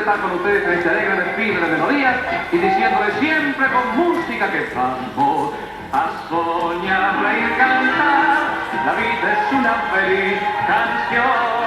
estar con ustedes en este alegre desfile de melodías y diciéndoles siempre con música que vamos a soñar, reír, cantar. La vida es una feliz canción.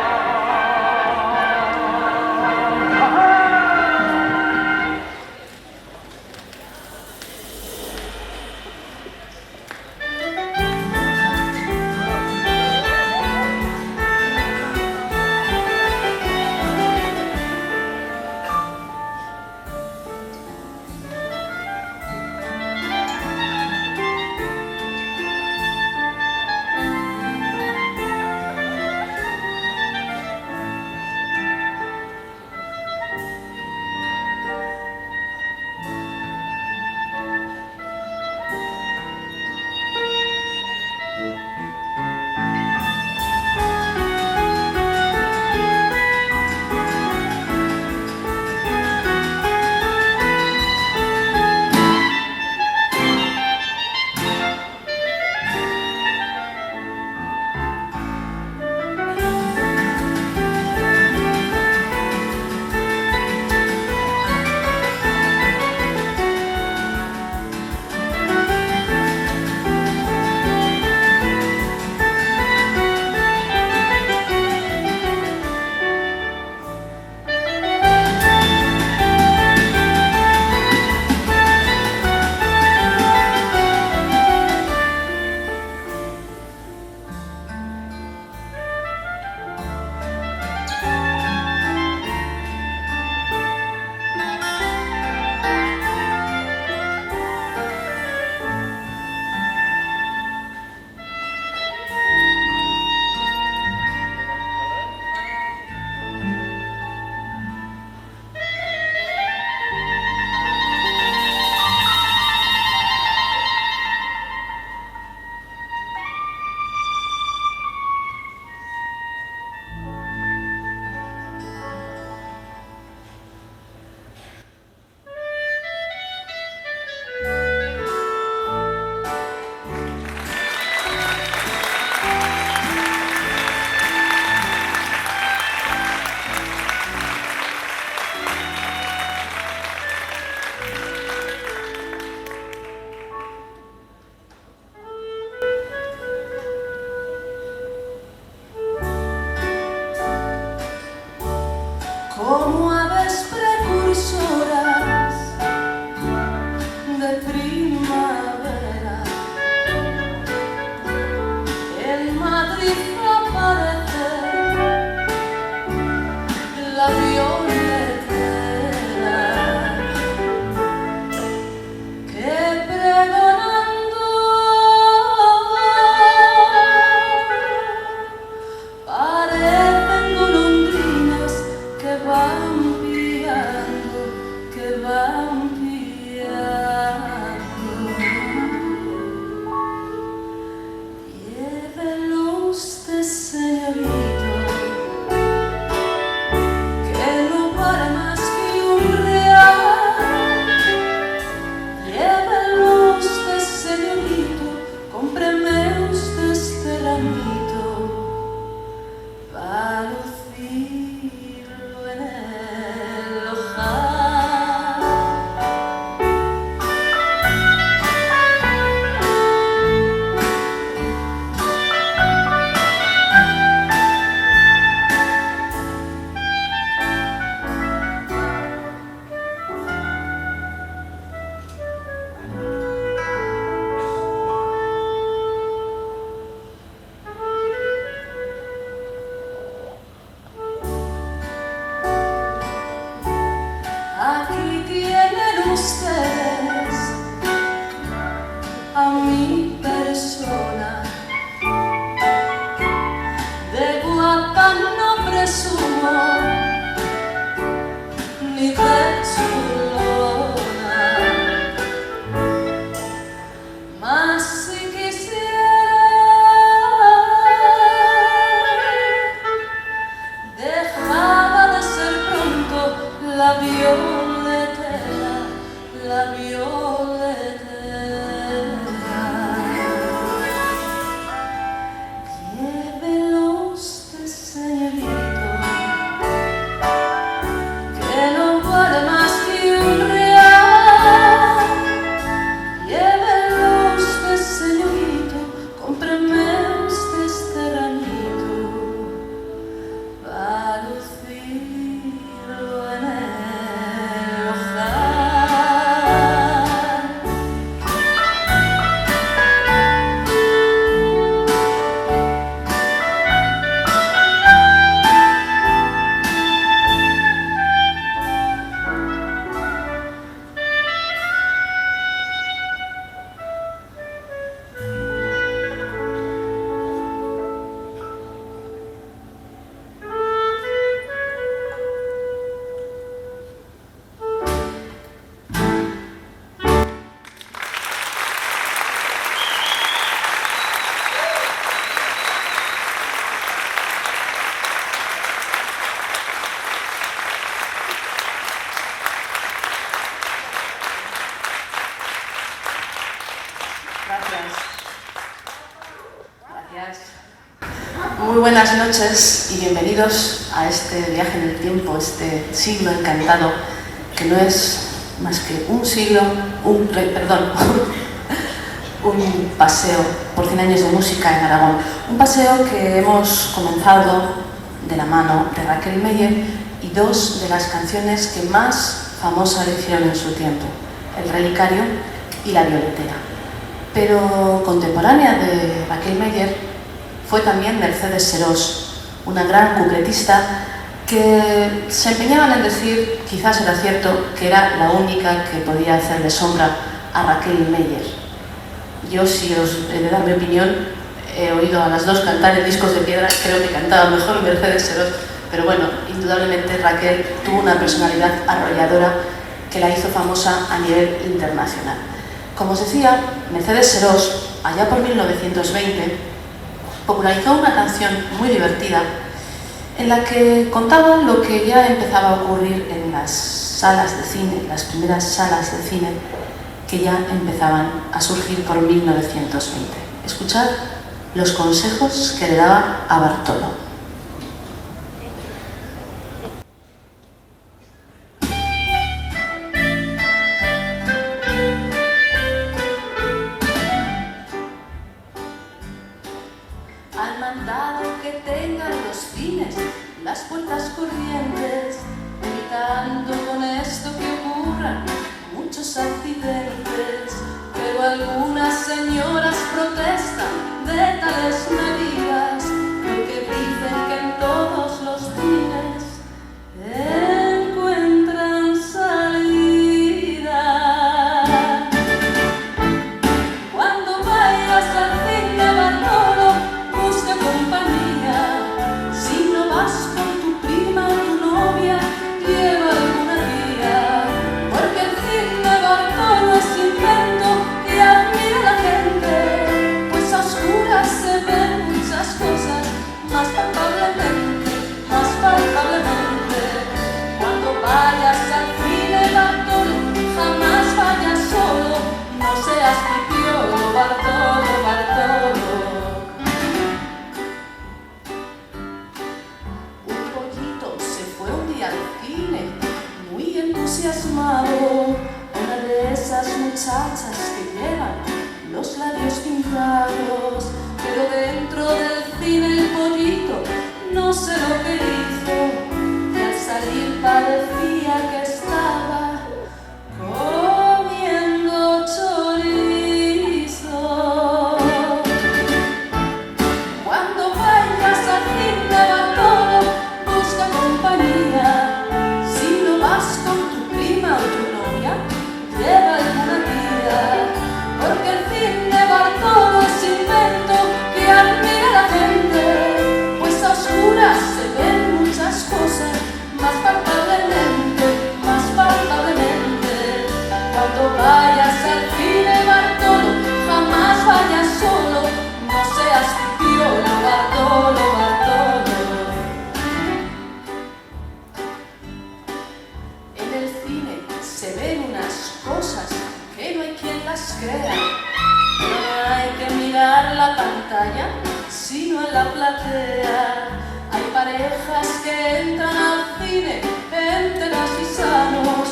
Como aves precursoras de primavera, en Madrid aparece la violetera que pregonando parecen golondrinas que van piando, que van piando. Llévelo usted, señorito, que no vale más que un real. Llévelo usted, señorito, cómpreme usted este ramito para lucirlo en el ojal. Aquí tienen ustedes a mi persona, de guapa no presumo, ni de chulona, mas si quisiera dejaba de ser pronto la violetera, la violetera. Llévelo usted, señorito, que no Muy buenas noches y bienvenidos a este viaje en el tiempo, este siglo encantado, que no es más que un paseo por 100 años de música en Aragón. Un paseo que hemos comenzado de la mano de Raquel Meyer y dos de las canciones que más famosa le hicieron en su tiempo, El Relicario y La Violetera. Pero contemporánea de Raquel Meyer fue también Mercedes Serós, una gran cupletista que se empeñaban en decir, quizás era cierto, que era la única que podía hacer de sombra a Raquel Meyer. Yo, si os he de dar mi opinión, he oído a las dos cantar en Discos de Piedra, creo que cantaba mejor Mercedes Serós, pero bueno, indudablemente Raquel tuvo una personalidad arrolladora que la hizo famosa a nivel internacional. Como os decía, Mercedes Serós, allá por 1920, popularizó una canción muy divertida en la que contaba lo que ya empezaba a ocurrir en las salas de cine, las primeras salas de cine que ya empezaban a surgir por 1920. Escuchad los consejos que le daba a Bartolo. Han mandado que tengan los cines las puertas corrientes, evitando con esto que ocurran muchos accidentes. Pero algunas señoras protestan de tales medidas, porque dicen que en todos los cines encuentran salida. Cuando vayas al cine, Bartolo, busca compañía. Si no vas con tu prima o tu novia, lleva alguna guía. Porque el cine, Bartolo, es invento que admira la gente, pues a oscuras se ven muchas cosas, más palpablemente, más palpablemente. Cuando vayas al cine, Bartolo, jamás vayas solo, no seas pipiolo, Bartolo, Bartolo. Un pollito se fue un día al cine, muy entusiasmado. Una de esas muchachas que llevan los labios pintados. Pero dentro del cine el pollito no sé lo que hizo, y al salir parecía que estaba comiendo chorizo. Cuando vayas al cine, Bartolo, busca compañía. Si no vas con tu prima o tu novia, lleva alguna guía. Porque el cine, Bartolo, es invento que admira la gente, pues a oscuras se ven muchas cosas, más palpablemente, más palpablemente. Cuando vayas al cine, Bartolo, jamás vayas solo, no seas pipiolo, Bartolo, Bartolo. En el cine se ven unas cosas que no hay quien las crea, pero no hay que mirar la pantalla, sino en la platea. Hay parejas que entran al cine enteras y sanos,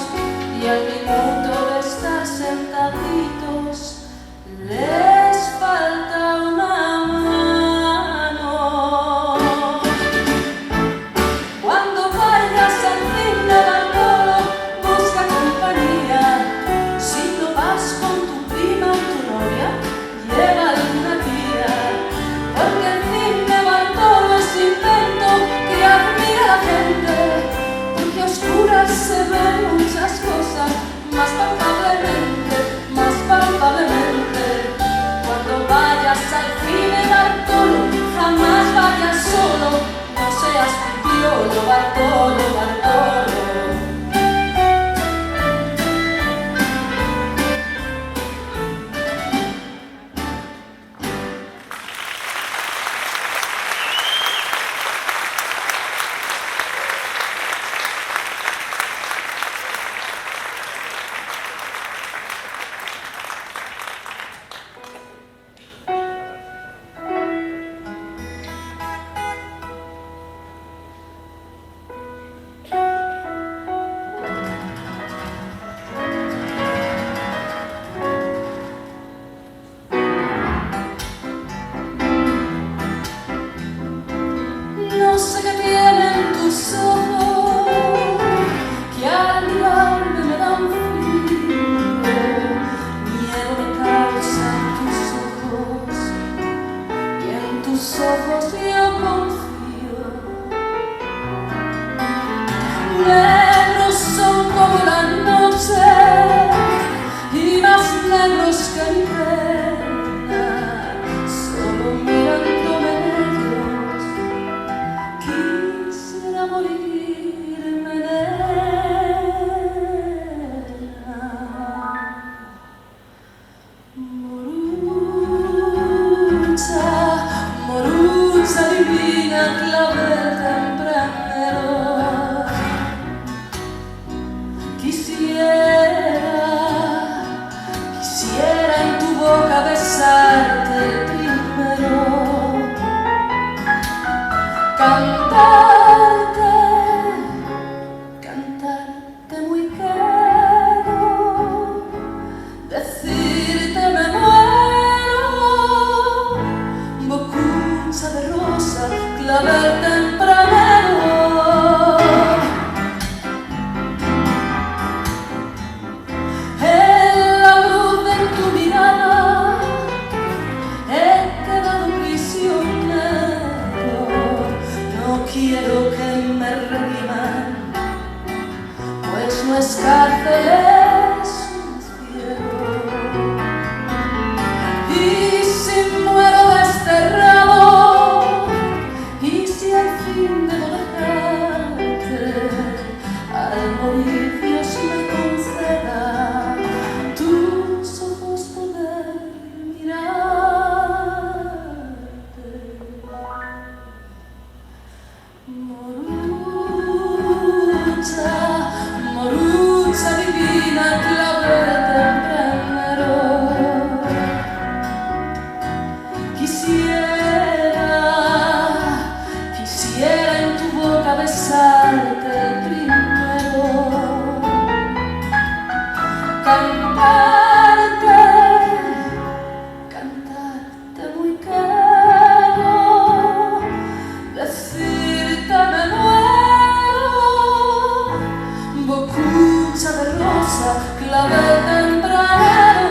y al minuto de estar sentaditos les falta una mano. Cuando vayas al cine, Bartolo, busca compañía. Si no vas con tu prima o tu novia, lleva alguna guía. Porque el cine, Bartolo, es invento que admira la gente, porque a oscuras se Quisiera en tu boca besarte primero, cantarte muy quedo, decirte me muero, bocucha de rosa, clavel tempranero. En la luz de tu mirada he quedado prisionero, no quiero que me repriman, pues no es cárcel, es un cielo. Y si muero desterrado, y si al fin debo dejarte, al morir Dios me conceda tus ojos poder mirarte. Morucha divina, clavel tempranero. Quisiera en tu boca besarte primero, cantarte muy quedo, decirte me muero, bocucha de rosa, clavel tempranero.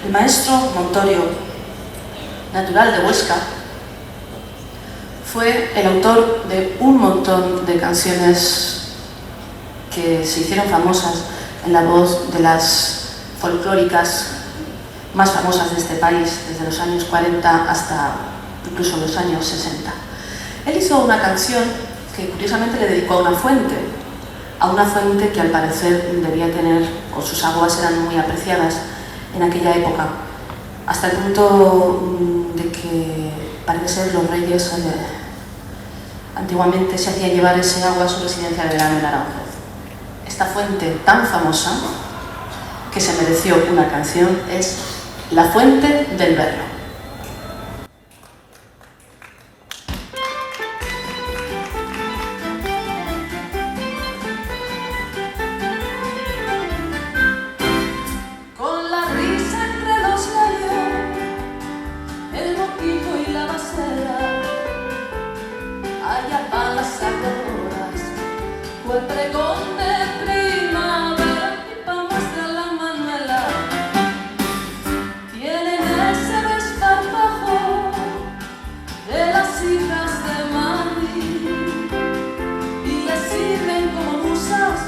El maestro Montorio, natural de Huesca, fue el autor de un montón de canciones que se hicieron famosas en la voz de las folclóricas más famosas de este país, desde los años 40 hasta incluso los años 60. Él hizo una canción que curiosamente le dedicó a una fuente que al parecer debía tener, o sus aguas eran muy apreciadas en aquella época, hasta el punto de que parece ser los reyes antiguamente se hacían llevar ese agua a su residencia de verano en Aranjuez. Esta fuente tan famosa que se mereció una canción es La Fuente del Berro. El pregón de primavera y palmas de la Manuela tienen ese desparpajo de las hijas de Madrid y le sirven como musas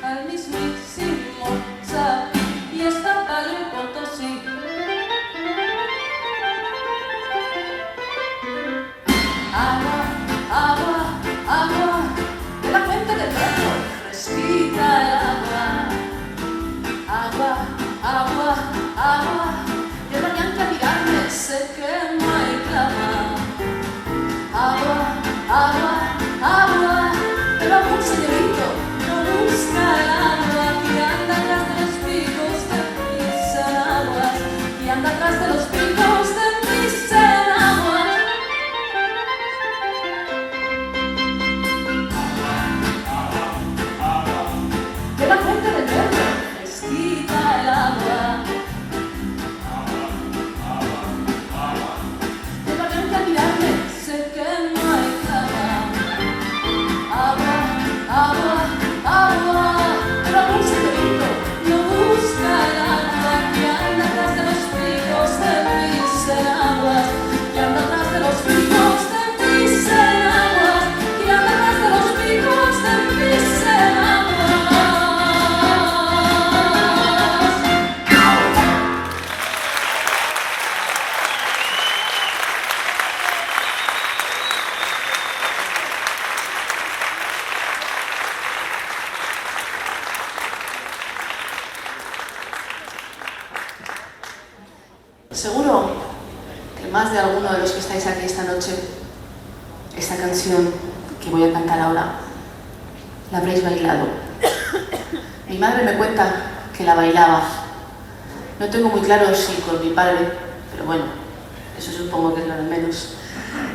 al mismísimo Chapi y esta palo en Potosí. Agua, agua, agua de la fuente del Berro, fresquita el agua. Agua, agua, agua, de la llanta mirarme, sé que no hay clama. Agua, agua, agua, pero algún señorito no busca el agua, que anda atrás de los picos de mis enaguas, y anda atrás de los picos de mis enaguas. De la fuente del Berro, fresquita el agua. De la blanca mirarme, sé que no hay cama. más de alguno de los que estáis aquí esta noche, esta canción que voy a cantar ahora, la habréis bailado. Mi madre me cuenta que la bailaba. No tengo muy claro si con mi padre, pero bueno, eso supongo que es lo de menos.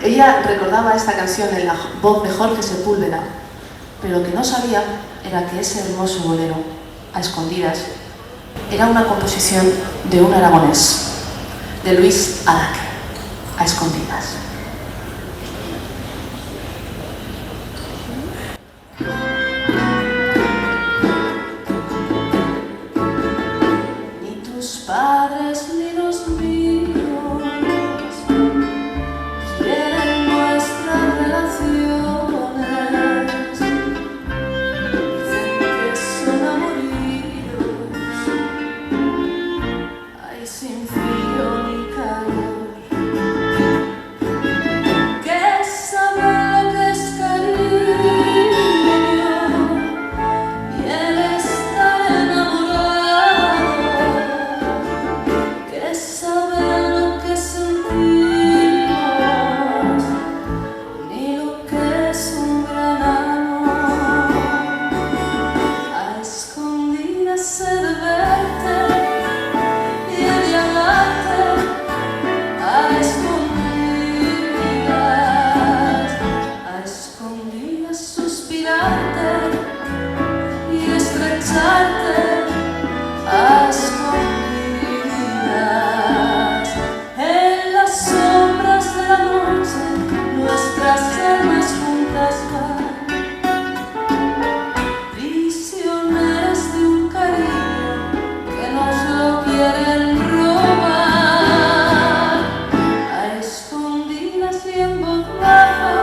Ella recordaba esta canción en la voz de Jorge Sepúlveda, pero lo que no sabía era que ese hermoso bolero, a escondidas, era una composición de un aragonés, de Luis Alaque, a escondidas. Ni tus padres ni los míos quieren nuestras relaciones. Dicen que son amoríos, ay, sin frío ni calor. Que saben lo que es cariño y el estar enamorado. Que saben lo que sentimos ni lo que es un gran amor. A escondidas se de verte y de amarte, a escondidas suspirarte y estrecharte, a escondidas en las sombras de la noche nuestras almas juntas van, prisioneras de un cariño que nos lo quieren robar. A escondidas y en voz baja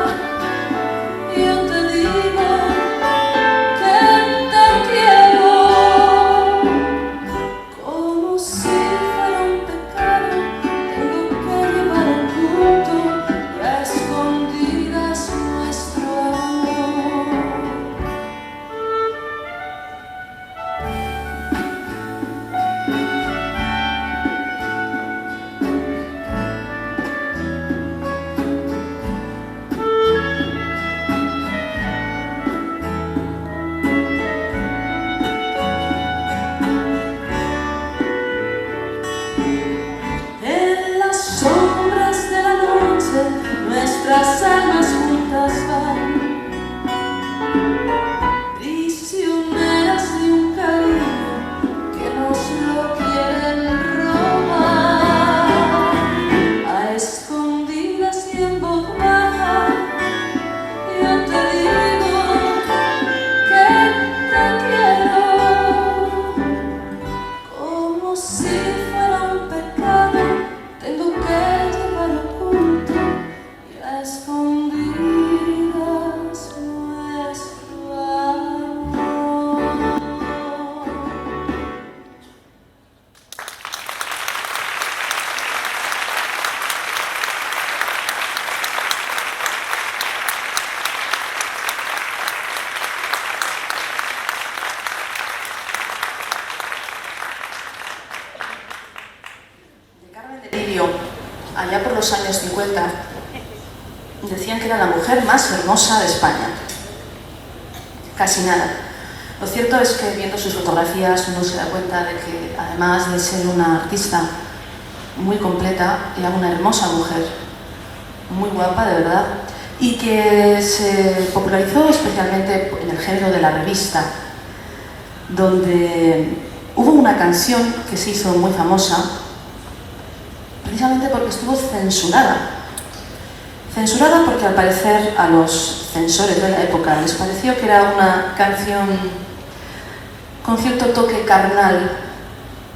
yo te digo que te quiero, como si fuera un pecado. Tengo que llevar oculto y a escondidas nuestro amor. En las sombras de la noche nuestras almas juntas van, prisioneras de un cariño que nos lo quieren robar. A escondidas y en voz baja yo te digo que te quiero, como si fuera un pecado. Tengo que llevar oculto y a escondidas nuestro amor. De Carmen de Lirio, allá por los años 50, decían que era la mujer más hermosa de España. Casi nada. Lo cierto es que viendo sus fotografías uno se da cuenta de que, además de ser una artista muy completa, era una hermosa mujer, muy guapa de verdad, y que se popularizó especialmente en el género de la revista, donde hubo una canción que se hizo muy famosa precisamente porque estuvo censurada. Censurada porque al parecer a los censores de la época les pareció que era una canción con cierto toque carnal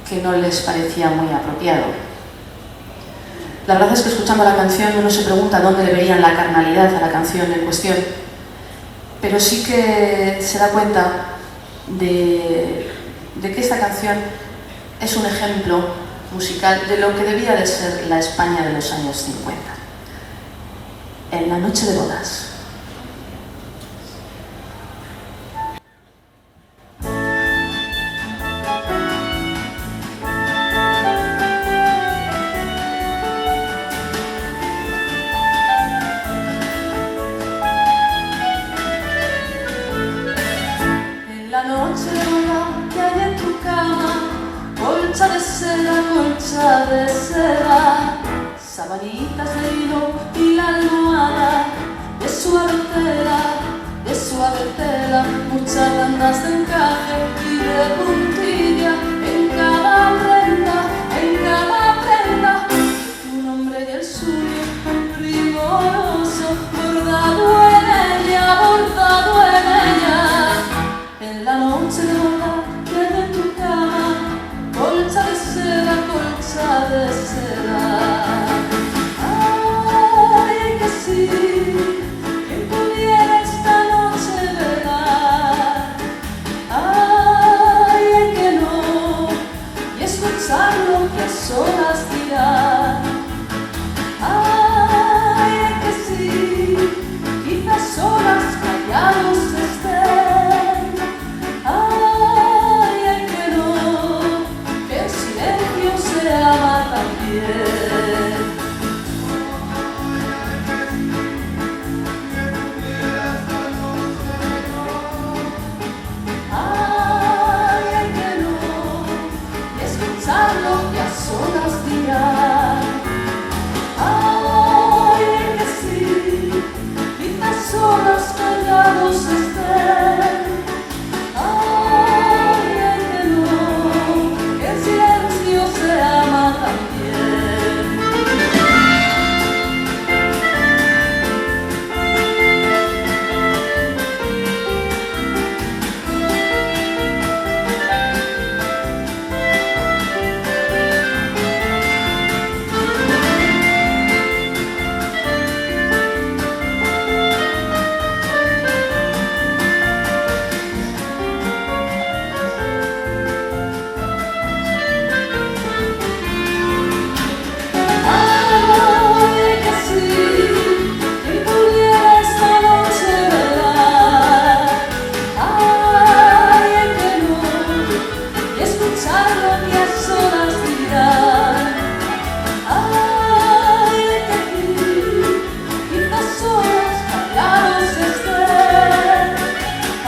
que no les parecía muy apropiado. La verdad es que escuchando la canción uno se pregunta dónde le veían la carnalidad a la canción en cuestión, pero sí que se da cuenta de que esta canción es un ejemplo musical de lo que debía de ser la España de los años 50. En la noche de bodas. colcha de seda, sabanitas de hilo y la almohada de suave tela, muchas bandas de encaje y de puntilla en cada prenda, tu nombre y el suyo primoroso, bordado en ella, en la noche de boda de tu cama, colcha de seda, colcha de seda. Ay, que sí, quien pudiera esta noche velar. Ay, que no, y escucharlo que a solas dirá. Ay, que sí, quizás solas callados estén. Ay, que no, que el silencio se ama también. Ay, que no, y escucharlo que a solas dirá. Ay, que sí, quizás solas callados estén. Ay, que no, que el silencio se ama también. Ay, que sí, quien pudiera esta noche velar. Ay, que no, y escucharlo que a solas dirá. Ay, que sí, quizás solas callados estén.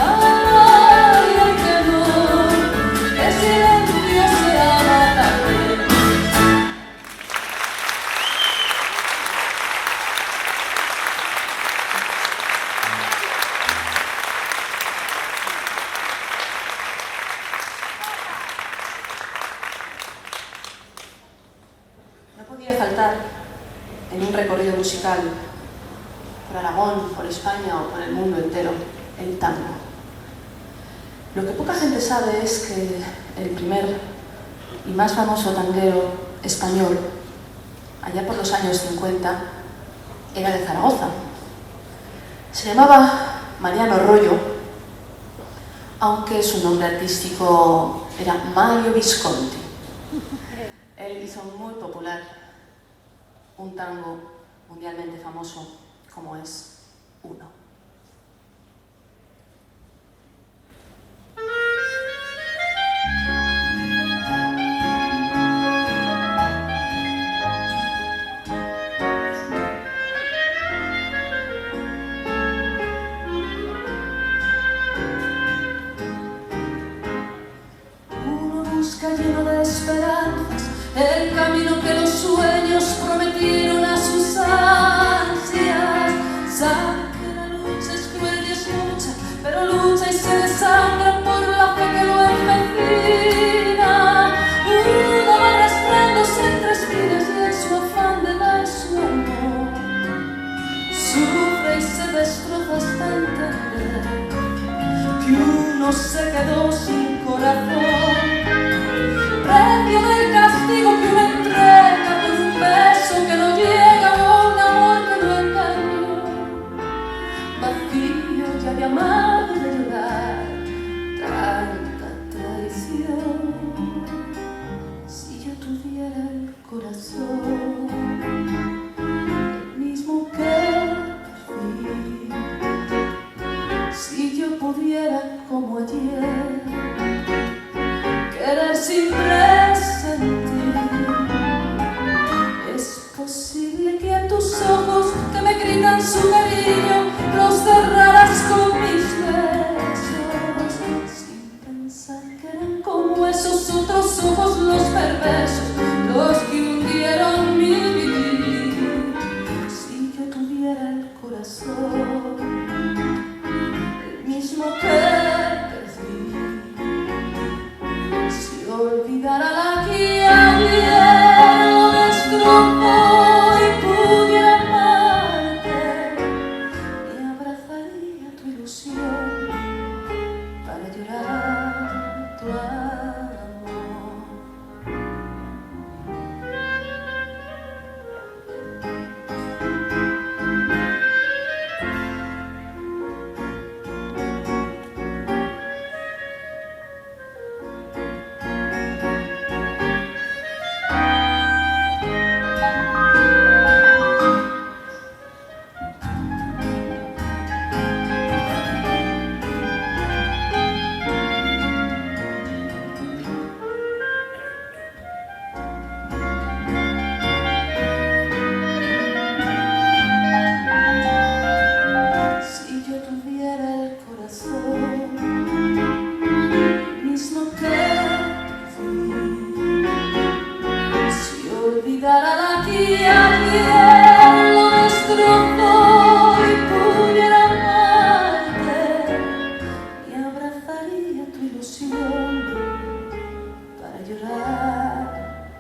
Ay, que no, que el silencio se ama también. No podía faltar en un recorrido musical por Aragón, por España o por el mundo entero, el tango. Lo que poca gente sabe es que el primer y más famoso tanguero español, allá por los años 50, era de Zaragoza. Se llamaba Mariano Rollo, aunque su nombre artístico era Mario Visconti. Él hizo muy popular un tango mundialmente famoso como es Uno. Uno busca lleno de esperanzas el camino que los sueños prometieron a sus ansias. Sabe que la lucha es cruel y es lucha, pero lucha y se desangra por la fe que lo empecina. Uno va arrastrándose entre espinas y en su afán de dar su amor sufre y se destroza hasta entender que uno se quedó sin corazón, premio del castigo que uno entrega por un beso que no llega o un amor que lo engañó, vacío ya de amar y de llorar, tanta traición. Si yo tuviera el corazón el mismo que perdí, si yo pudiera como ayer querer sin presentir, es posible que a tus ojos que me gritan su cariño los cerraras con mis besos, sin pensar que eran como esos otros ojos los perversos, los que el mismo que perdí. Si olvidara la que ayer lo destrozó y pudiera amarte, me abrazaría tu ilusión para llorar tu amor. Si yo tuviera el corazón mismo que fui, si olvidara la que ayer lo destrozó y pudiera amarte, me abrazaría tu ilusión para llorar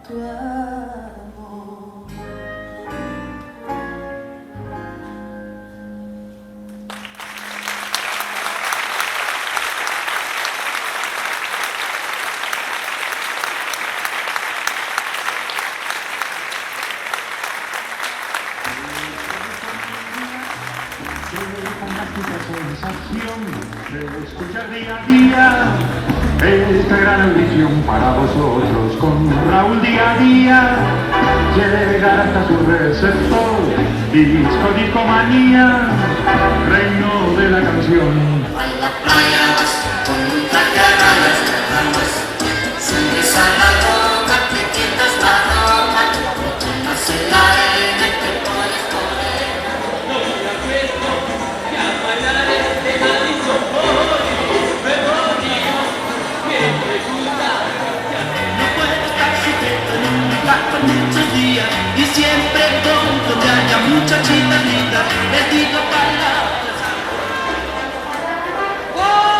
tu amor. Sensación de escuchar día a día esta gran audición para vosotros con Raúl día a día llegar hasta su receptor, discomanía, reino de la canción. A la playa vas con un traje a rayas de ramas, sonrisa en la boca, te quitas la ropa, tomas el aire y te pones morena. No puedo estar sujeto en un lugar por muchos días y siempre donde haya muchachitas lindas les digo palabras. ¡Oh!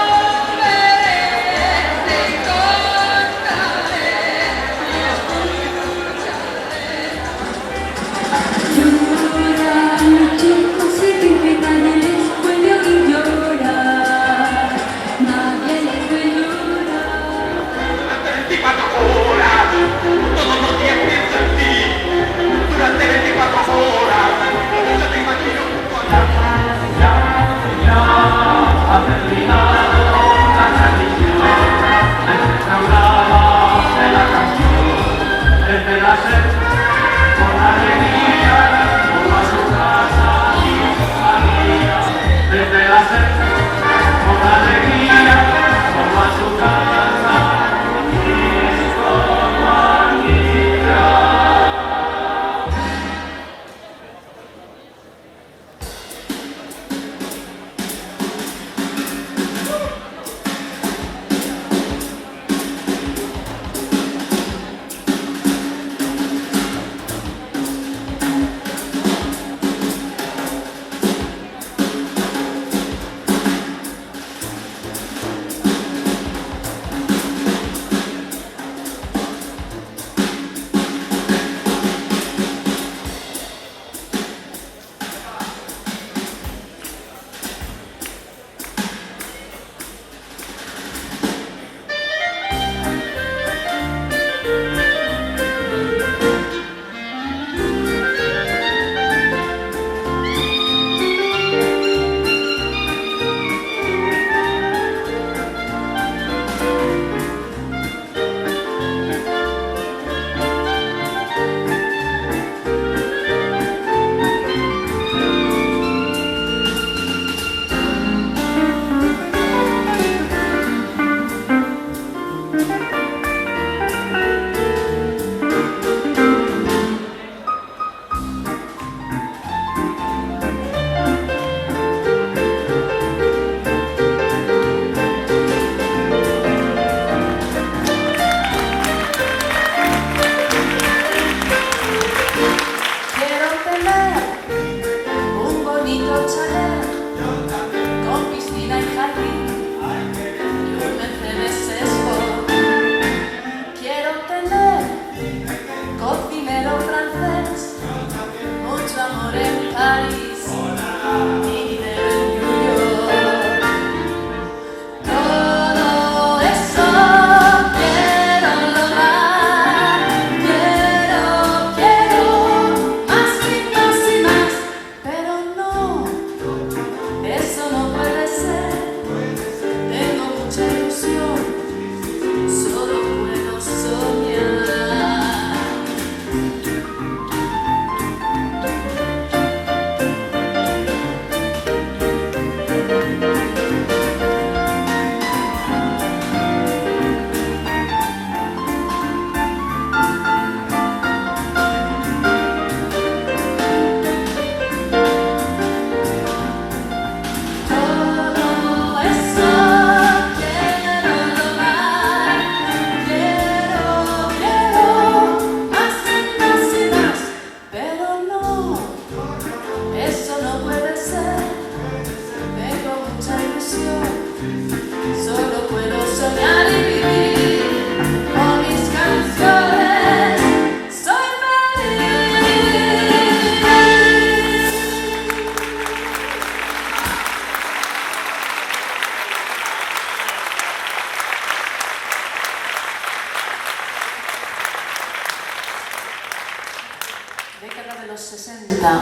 60.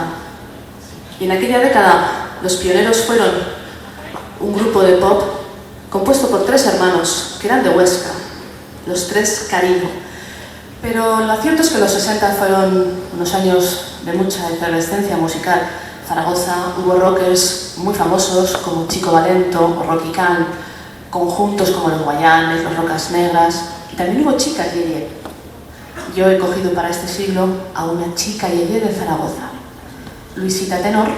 Y en aquella década los pioneros fueron un grupo de pop compuesto por 3 hermanos que eran de Huesca, los 3 Cariño. Pero lo cierto es que los 60 fueron unos años de mucha efervescencia musical. En Zaragoza hubo rockers muy famosos como Chico Valento o Rocky Can, conjuntos como los Guayanes, los Rocas Negras, y también hubo chicas yeye. Yo he cogido para este siglo a una chica yeye de Zaragoza, Luisita Tenor,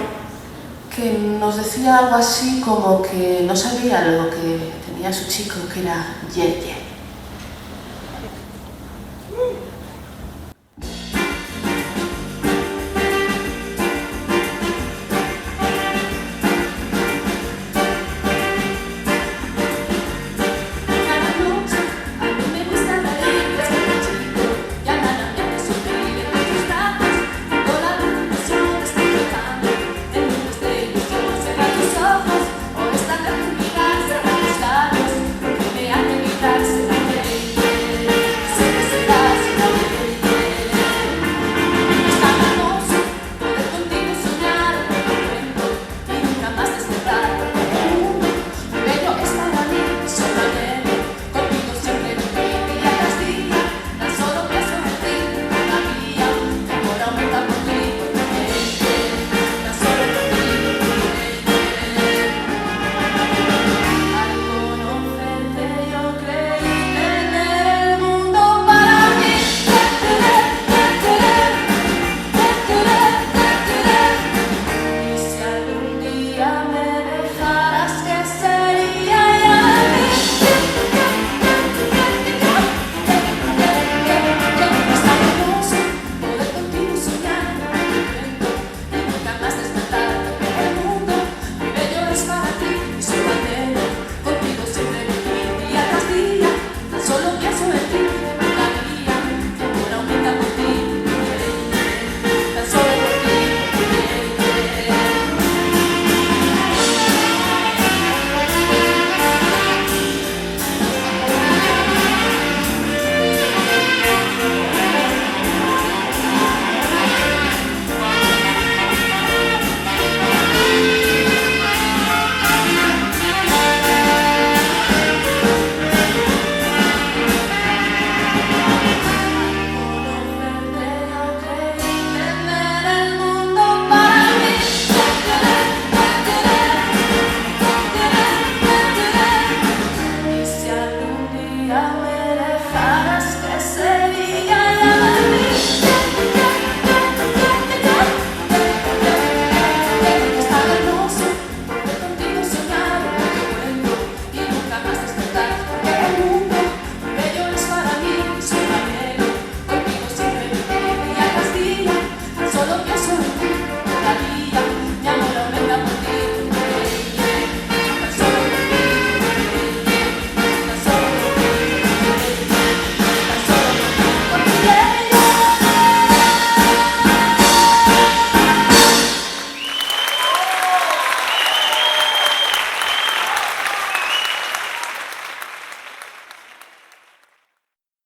que nos decía algo así como que no sabía lo que tenía su chico, que era yeye.